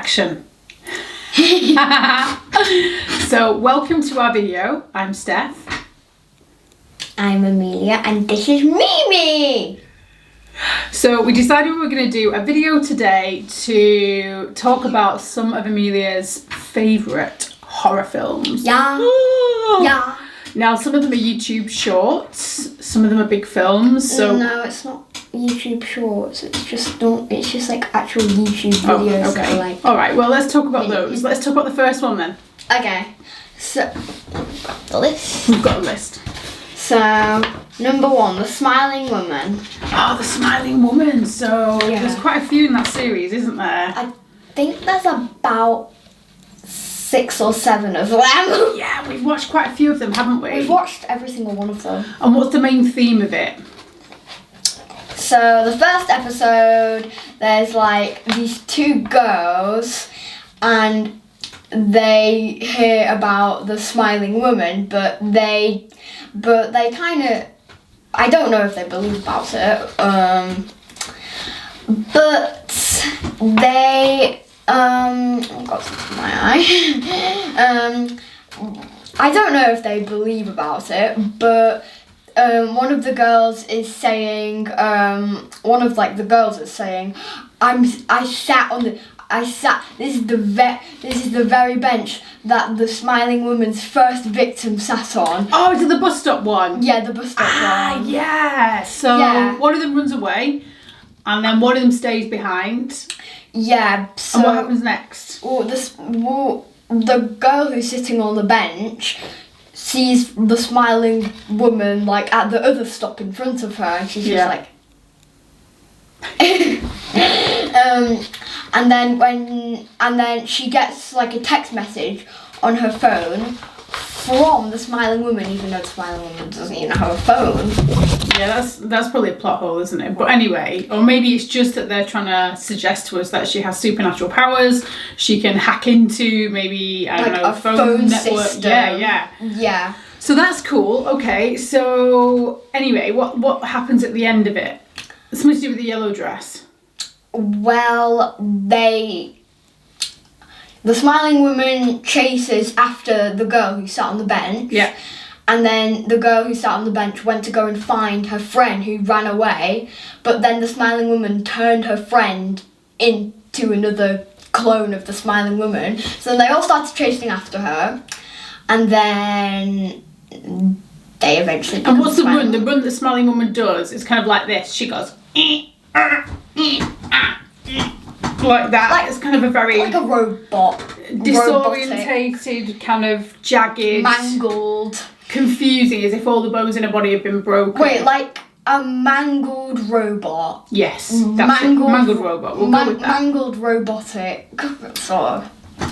Action. So welcome to our video. I'm Steph. I'm Amelia and this is Mimi. So we decided we were going to do a video today to talk about some of Amelia's favourite horror films. Yeah. Yeah. Now some of them are YouTube shorts, some of them are big films. So no, it's not YouTube shorts. It's just like actual YouTube videos. Oh, okay. That are like... All right. Well, let's talk about those. Let's talk about the first one then. Okay. So the list. We've got a list. So number 1, the Smiling Woman. Oh, the Smiling Woman. So Yeah. there's quite a few in that series, isn't there? I think there's about 6 or 7 of them. Yeah, we've watched quite a few of them, haven't we? We've watched every single one of them. And what's the main theme of it? So the first episode, there's like these 2 girls and they hear about the Smiling Woman, but they kind of, I don't know if they believe about it, but they, oh God, my eye. I don't know if they believe about it, but one of the girls is saying, this is the very bench that the Smiling Woman's first victim sat on. Oh, is it the bus stop one? Yeah, the bus stop one. Ah, yeah. So Yeah. one of them runs away, and then one of them stays behind. Yeah. So And what happens next? The girl who's sitting on the bench sees the Smiling Woman like at the other stop in front of her, and she's just like. And then she gets like a text message on her phone from the Smiling Woman, even though the Smiling Woman doesn't even have a phone. Yeah, that's probably a plot hole, isn't it? But anyway, or maybe it's just that they're trying to suggest to us that she has supernatural powers. She can hack into maybe, I don't know, a phone network. system. Yeah. So that's cool. Okay, so anyway, what happens at the end of it? It's something to do with the yellow dress. Well, the Smiling Woman chases after the girl who sat on the bench. Yeah. And then the girl who sat on the bench went to go and find her friend who ran away. But then the Smiling Woman turned her friend into another clone of the Smiling Woman. So then they all started chasing after her. And then they eventually... And what's the run? The run that Smiling Woman does is kind of like this. She goes... like that. Like, it's kind of a very... Like a robot. disorientated, kind of jagged... Mangled. Confusing, as if all the bones in her body have been broken. Wait, like a mangled robot. Yes, that's it. Mangled robot. We'll go with that. Mangled robotic, sort of.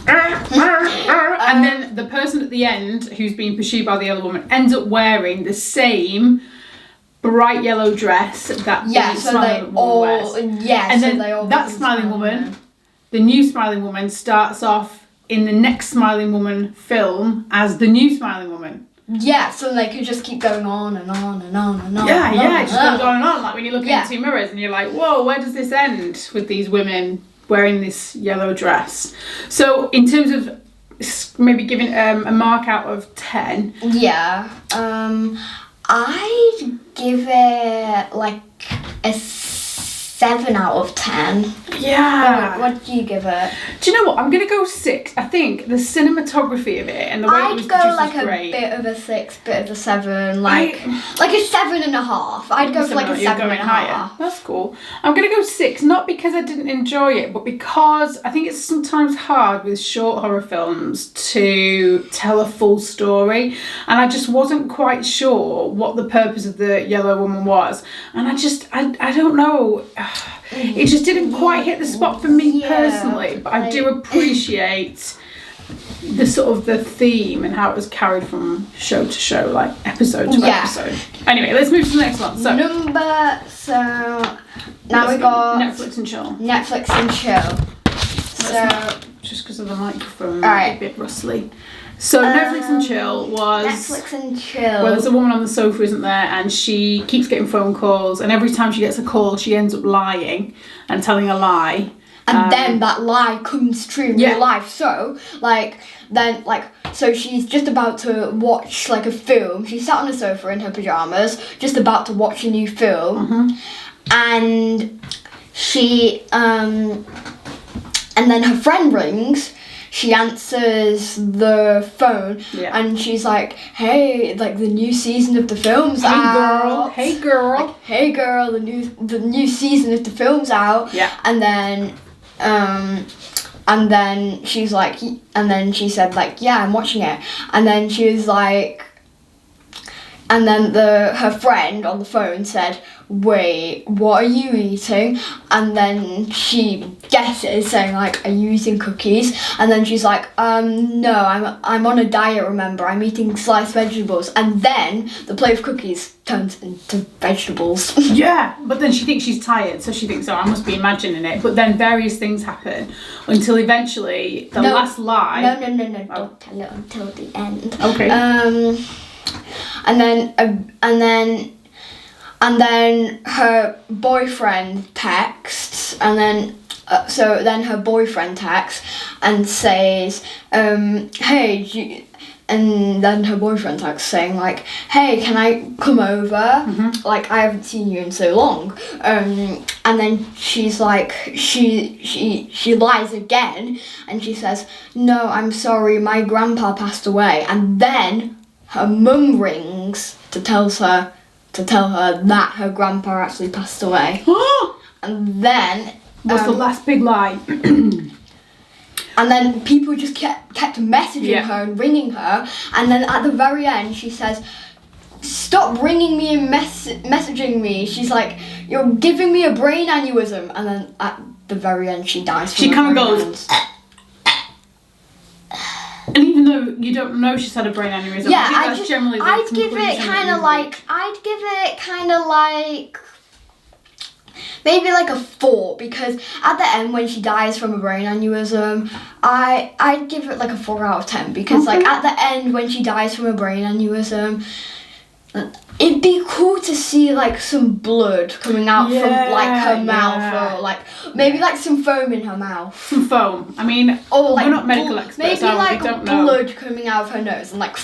And then the person at the end, who's being pursued by the other woman, ends up wearing the same bright yellow dress that the Smiling Woman wears. Yeah, and so then they all that Smiling Woman, the new Smiling Woman, starts off in the next Smiling Woman film as the new Smiling Woman. Yeah, so they could just keep going on and on and on and on. Yeah, and on it just goes on and on. Like when you look into mirrors and you're like, whoa, where does this end with these women wearing this yellow dress? So in terms of maybe giving a mark out of 10. Yeah, I'd give it like a 7 out of 10. Yeah. What do you give it? Do you know what? I'm going to go 6. I think the cinematography of it and the way it was I'd go produced like was a great. bit of a 6, bit of a 7, like a 7.5. I'd go for like a 7.5. That's cool. I'm going to go 6, not because I didn't enjoy it, but because I think it's sometimes hard with short horror films to tell a full story, and I just wasn't quite sure what the purpose of the Yellow Woman was, and I don't know. It just didn't quite hit the spot for me personally, but I do appreciate the sort of the theme and how it was carried from show to show, like episode to episode. Anyway, let's move to the next one. So now we got Netflix and chill. Netflix and chill. So just because of the microphone, right. a bit rustly. So Netflix and chill was... Netflix and chill. Well, there's a woman on the sofa, isn't there? And she keeps getting phone calls. And every time she gets a call, she ends up lying and telling a lie. And then that lie comes true in real life. So, so she's just about to watch, like, a film. She's sat on a sofa in her pyjamas, just about to watch a new film. And she, and then her friend rings. She answers the phone and she's like, hey, like, the new season of the film's out. Hey girl. Like, hey girl, the new season of the film's out. Yeah. And then she's like, and then she said, like, yeah, I'm watching it. And then she was like, and then her friend on the phone said, wait, what are you eating? And then she guesses, saying, like, are you eating cookies? And then she's like, no, I'm on a diet, remember, I'm eating sliced vegetables. And then the plate of cookies turns into vegetables. Yeah, but then she thinks she's tired, so she thinks, oh, I must be imagining it. But then various things happen until eventually the last lie. No, don't tell it until the end. Okay. And then her boyfriend texts, and then her boyfriend texts and says, hey, and then her boyfriend texts saying, like, hey, can I come over? Like, I haven't seen you in so long. And then she's like, she lies again, and she says, no, I'm sorry, my grandpa passed away. And then her mum rings to tell her that her grandpa actually passed away. And then what's the last big lie? And then people just kept messaging her and ringing her. And then at the very end, she says, stop ringing me and messaging me. She's like, you're giving me a brain aneurysm. And then at the very end, she dies. She kind of goes. And even though you don't know she's had a brain aneurysm, yeah, I think that's generally the I'd give conclusion it kind of like maybe like a 4, because at the end when she dies from a brain aneurysm, I'd give it like a 4 out of 10, because like at the end when she dies from a brain aneurysm, it'd be cool to see like some blood coming out from like her mouth, or like maybe like some foam in her mouth. Some foam. I mean, or like we're not medical experts, maybe so like we don't know. Blood coming out of her nose, and like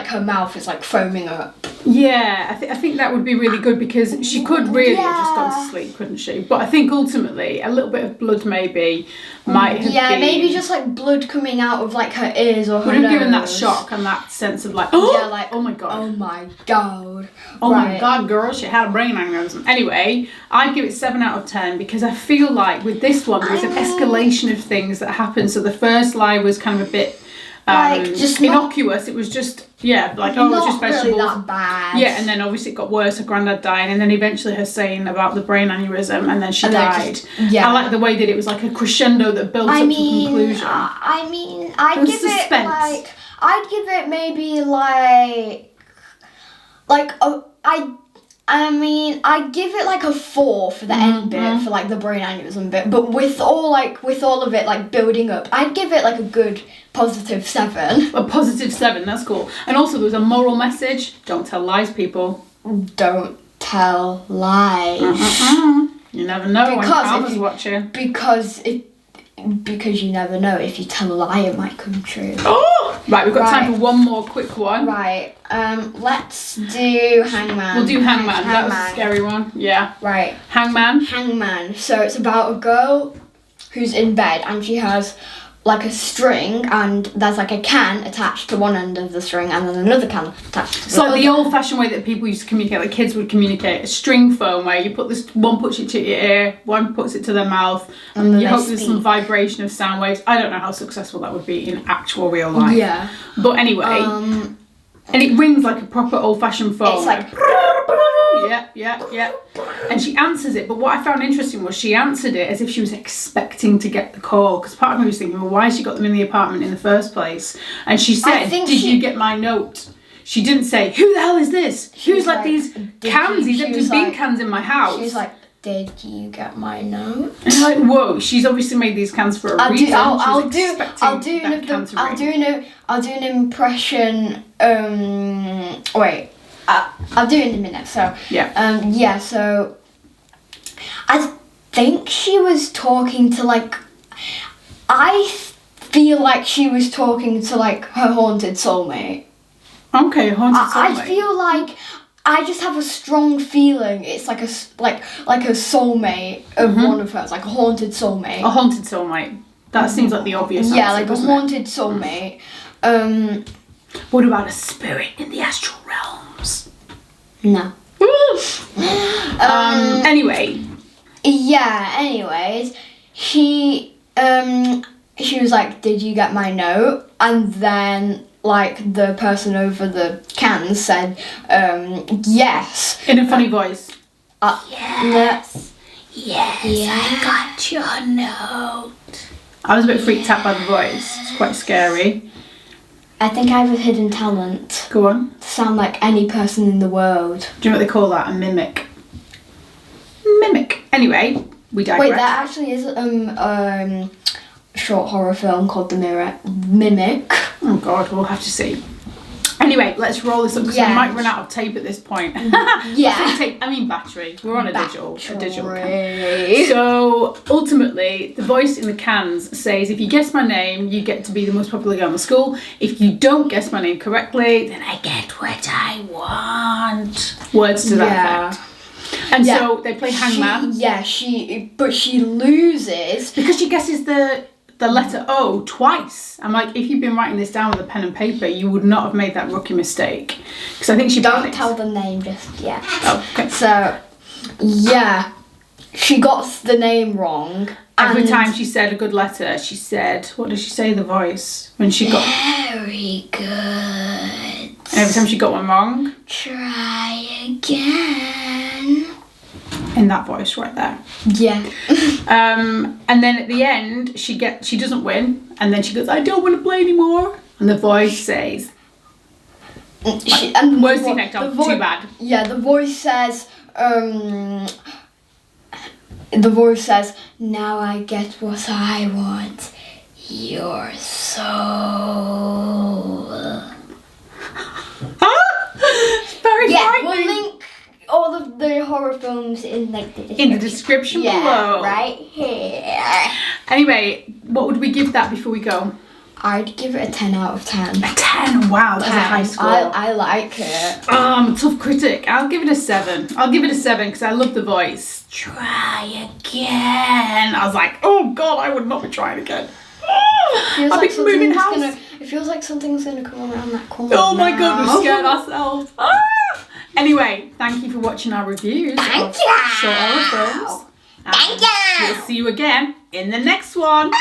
her mouth is like foaming up. Yeah, I think that would be really good, because she could really have just gone to sleep, couldn't she? But I think ultimately a little bit of blood maybe might have been... maybe just like blood coming out of like her ears or her nose. Would have given that shock and that sense of like, oh my god. Oh my god. Oh my god, girl, she had a brain aneurysm. Anyway, I'd give it 7 out of 10, because I feel like with this one there was an escalation of things that happened. So the first lie was kind of a bit just innocuous. It was just it was just vegetables. Really that bad. Yeah, and then obviously it got worse, her granddad dying, and then eventually her saying about the brain aneurysm, and then she died. I like the way that it was like a crescendo that built up to conclusion. I'd give it maybe I'd give it like a 4 for the end bit, for like the brain aneurysm bit, but with all of it like building up, I'd give it like a good positive 7. A positive 7, that's cool. And also there was a moral message: don't tell lies, people. Don't tell lies. You never know when karma's watching. Because you never know, if you tell a lie, it might come true. Oh! Right, we've got time for one more quick one. Right, let's do Hangman. We'll do Hangman. That was a scary one. Yeah. Right. Hangman. So it's about a girl who's in bed, and she has like a string, and there's like a can attached to one end of the string, and then another can attached to the It's like the old-fashioned way that people used to communicate, like kids would communicate, a string phone, where you put this, one puts it to your ear, one puts it to their mouth, and you hope there's some vibration of sound waves. I don't know how successful that would be in actual real life. Yeah. But anyway, and it rings like a proper old-fashioned phone. It's like... Yeah. And she answers it, but what I found interesting was she answered it as if she was expecting to get the call, because part of me was thinking, well, why has she got them in the apartment in the first place? And she said, did you get my note? She didn't say, who the hell is this? Who's like these cans, these empty bean cans in my house? She was like, did you get my note? And I'm like, whoa, she's obviously made these cans for a reason. I'll do an impression. I'll do it in a minute. So yeah. So I think she was talking to like. I feel like she was talking to like her haunted soulmate. Okay, haunted soulmate. I feel like I just have a strong feeling it's like a soulmate of one of hers, like a haunted soulmate. A haunted soulmate. That seems like the obvious Yeah, answer, like a doesn't haunted soulmate. What about a spirit in the astral realms? No. Anyway. Yeah. Anyways, she was like, "Did you get my note?" And then like the person over the cans said, "Yes." In a funny voice. Yes. Yes, I got your note. I was a bit freaked out by the voice. It's quite scary. I think I have a hidden talent. Go on. To sound like any person in the world. Do you know what they call that? A mimic. Mimic. Anyway, we digress. Wait, there actually is a short horror film called The Mimic. Oh God, we'll have to see. Anyway, let's roll this up because we might run out of tape at this point. Yeah. Tape, I mean battery. We're on a digital can. So ultimately, the voice in the cans says, if you guess my name, you get to be the most popular girl in the school. If you don't guess my name correctly, then I get what I want. Words to that effect. And so they play hangman. But she loses. Because she guesses the letter O twice. I'm like, if you'd been writing this down with a pen and paper, you would not have made that rookie mistake. Because I think she Don't tell the name just yet. Oh, okay. So, yeah. She got the name wrong. Every time she said a good letter, she said, what did she say, the voice? When she got... Very good. And every time she got one wrong... Try again. In that voice right there. Yeah. And then at the end, she doesn't win. And then she goes, I don't want to play anymore. And the voice says... worst effect on, too bad. Yeah, the voice says... the voice says, now I get what I want. Your soul. It's very frightening. We'll link all of the horror films in like the description. In the description below. Right here. Anyway, what would we give that before we go? I'd give it a 10 out of 10. A 10? Wow, that's a high score. I like it. I'm a tough critic. I'll give it a 7. I'll give it a 7 because I love the voice. Try again. I was like, oh God, I would not be trying again. I'll be moving house. It feels like something's going to come around that corner. Oh my God, we've scared ourselves. Anyway, thank you for watching our reviews of short horror films. Thank you. We'll see you again in the next one.